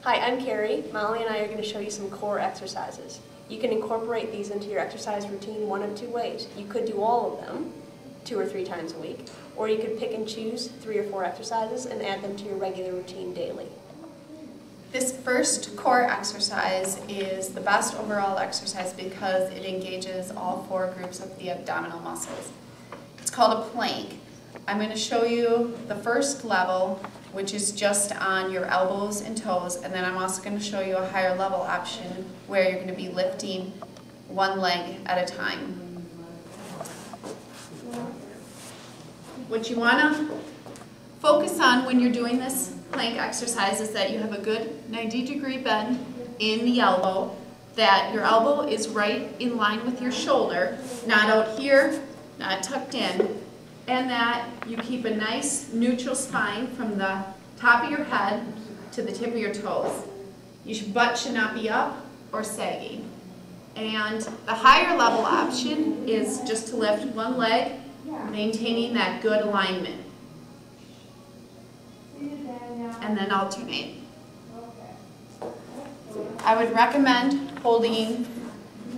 Hi, I'm Carrie. Molly and I are going to show you some core exercises. You can incorporate these into your exercise routine one of two ways. You could do all of them 2 or 3 times a week, or you could pick and choose 3 or 4 exercises and add them to your regular routine daily. This first core exercise is the best overall exercise because it engages all 4 groups of the abdominal muscles. It's called a plank. I'm going to show you the first level, which is just on your elbows and toes, and then I'm also going to show you a higher level option where you're going to be lifting one leg at a time. What you want to focus on when you're doing this plank exercise is that you have a good 90-degree bend in the elbow, that your elbow is right in line with your shoulder, not out here, not tucked in, and that you keep a nice neutral spine from the top of your head to the tip of your toes. Your butt should not be up or sagging. And the higher level option is just to lift one leg, maintaining that good alignment. And then alternate. I would recommend holding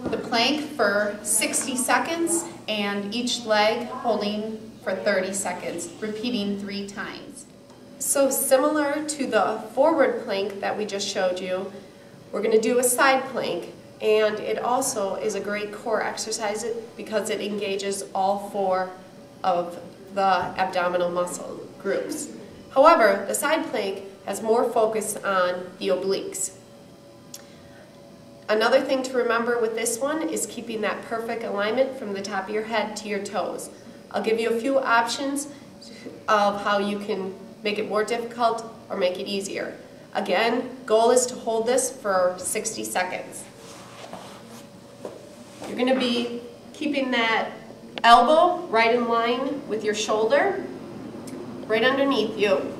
the plank for 60 seconds and each leg holding for 30 seconds, repeating 3 times. So similar to the forward plank that we just showed you, we're going to do a side plank, and it also is a great core exercise because it engages all 4 of the abdominal muscle groups. However, the side plank has more focus on the obliques. Another thing to remember with this one is keeping that perfect alignment from the top of your head to your toes. I'll give you a few options of how you can make it more difficult or make it easier. Again, goal is to hold this for 60 seconds. You're going to be keeping that elbow right in line with your shoulder, right underneath you,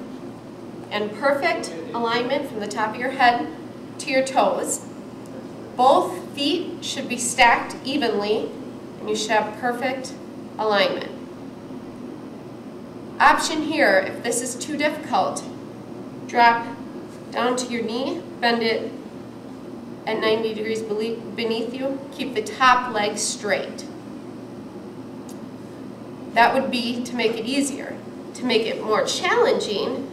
and perfect alignment from the top of your head to your toes. Both feet should be stacked evenly, and you should have perfect alignment. Option here, if this is too difficult, drop down to your knee, bend it at 90 degrees beneath you, keep the top leg straight. That would be to make it easier. To make it more challenging,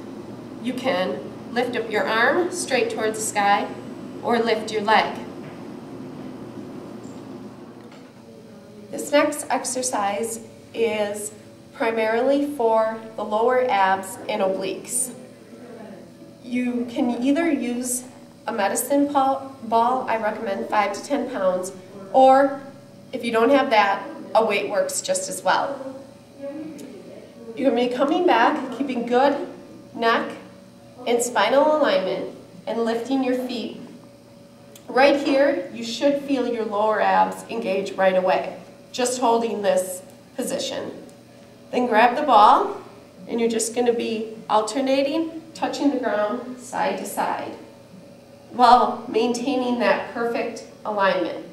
you can lift up your arm straight towards the sky or lift your leg. This next exercise is primarily for the lower abs and obliques. You can either use a medicine ball, I recommend 5 to 10 pounds, or if you don't have that, a weight works just as well. You're going to be coming back, keeping good neck and spinal alignment, and lifting your feet. Right here, you should feel your lower abs engage right away, just holding this position. Then grab the ball, and you're just going to be alternating, touching the ground side to side, while maintaining that perfect alignment.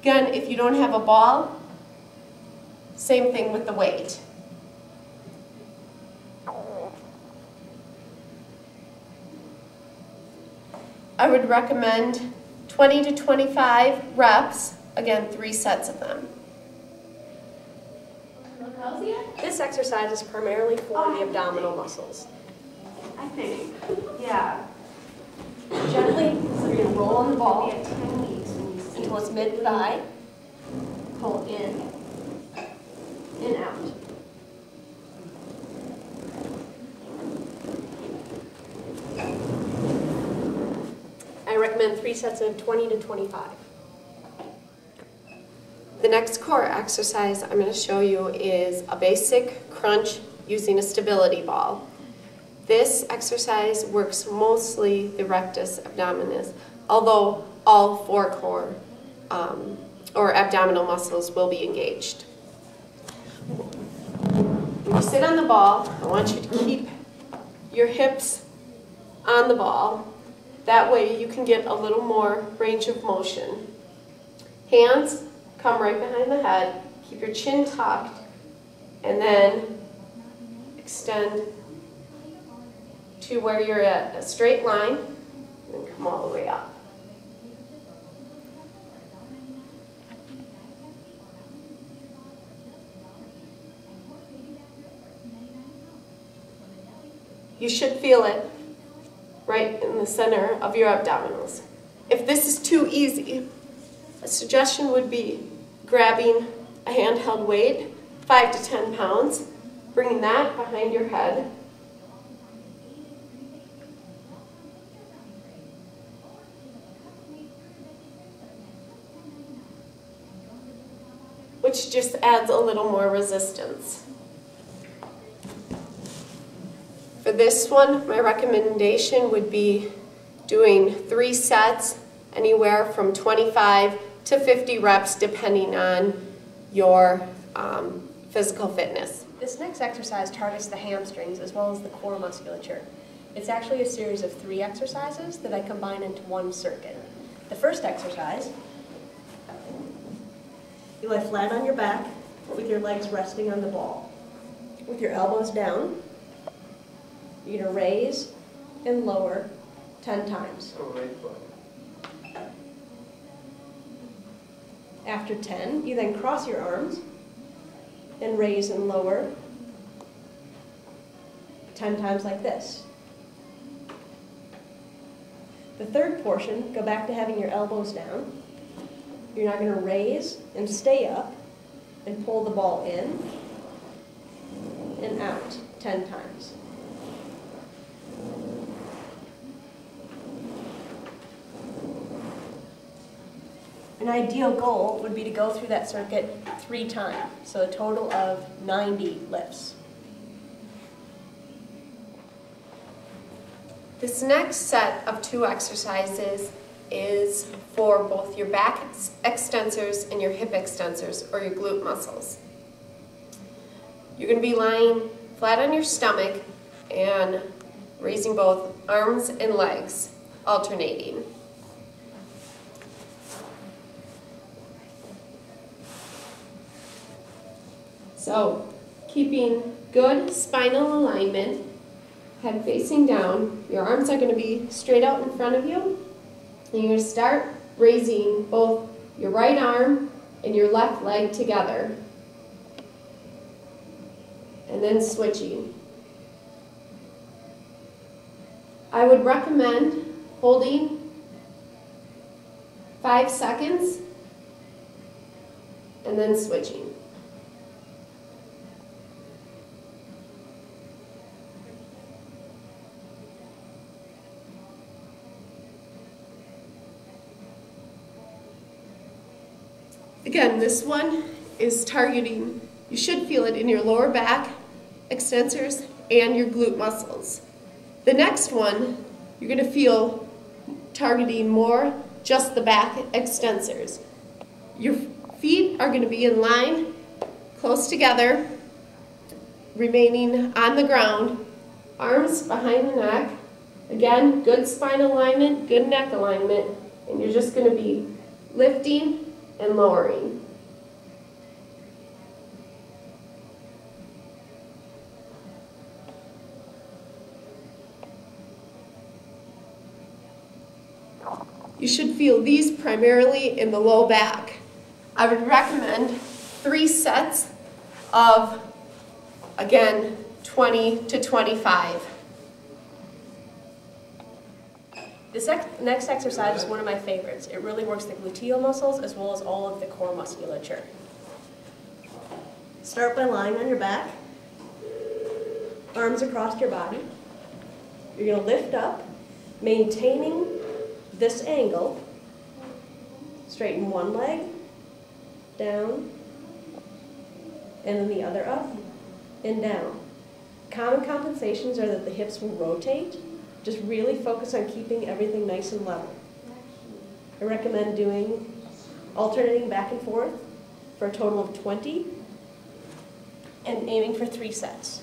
Again, if you don't have a ball, same thing with the weight. I would recommend 20 to 25 reps, again 3 sets of them. This exercise is primarily for the abdominal muscles. I think, yeah. Gently, so you're going to roll on the ball until it's mid-thigh. Pull in and out. I recommend 3 sets of 20 to 25. The next core exercise I'm going to show you is a basic crunch using a stability ball. This exercise works mostly the rectus abdominis, although all 4 core or abdominal muscles will be engaged. When you sit on the ball, I want you to keep your hips on the ball. That way you can get a little more range of motion. Hands come right behind the head. Keep your chin tucked and then extend to where you're at a straight line, and come all the way up. You should feel it right in the center of your abdominals. If this is too easy, a suggestion would be grabbing a handheld weight, 5 to 10 pounds, bringing that behind your head, which just adds a little more resistance. For this one, my recommendation would be doing 3 sets, anywhere from 25 to 50 reps, depending on your physical fitness. This next exercise targets the hamstrings as well as the core musculature. It's actually a series of 3 exercises that I combine into one circuit. The first exercise, you lie flat on your back with your legs resting on the ball. With your elbows down, you're going to raise and lower 10 times. After 10, you then cross your arms and raise and lower 10 times like this. The third portion, go back to having your elbows down. You're now going to raise and stay up and pull the ball in and out 10 times. An ideal goal would be to go through that circuit 3 times, so a total of 90 lifts. This next set of 2 exercises is for both your back extensors and your hip extensors, or your glute muscles. You're going to be lying flat on your stomach and raising both arms and legs, alternating. So, keeping good spinal alignment, head facing down, your arms are going to be straight out in front of you, and you're going to start raising both your right arm and your left leg together, and then switching. I would recommend holding 5 seconds and then switching. Again, this one is targeting, you should feel it in your lower back, extensors, and your glute muscles. The next one, you're going to feel targeting more just the back extensors. Your feet are going to be in line, close together, remaining on the ground, arms behind the neck. Again, good spine alignment, good neck alignment, and you're just going to be lifting and lowering. You should feel these primarily in the low back. I would recommend 3 sets of, again, 20 to 25. This next exercise is one of my favorites. It really works the gluteal muscles as well as all of the core musculature. Start by lying on your back, arms across your body. You're going to lift up, maintaining this angle. Straighten one leg, down, and then the other up and down. Common compensations are that the hips will rotate. Just really focus on keeping everything nice and level. I recommend alternating back and forth for a total of 20 and aiming for 3 sets.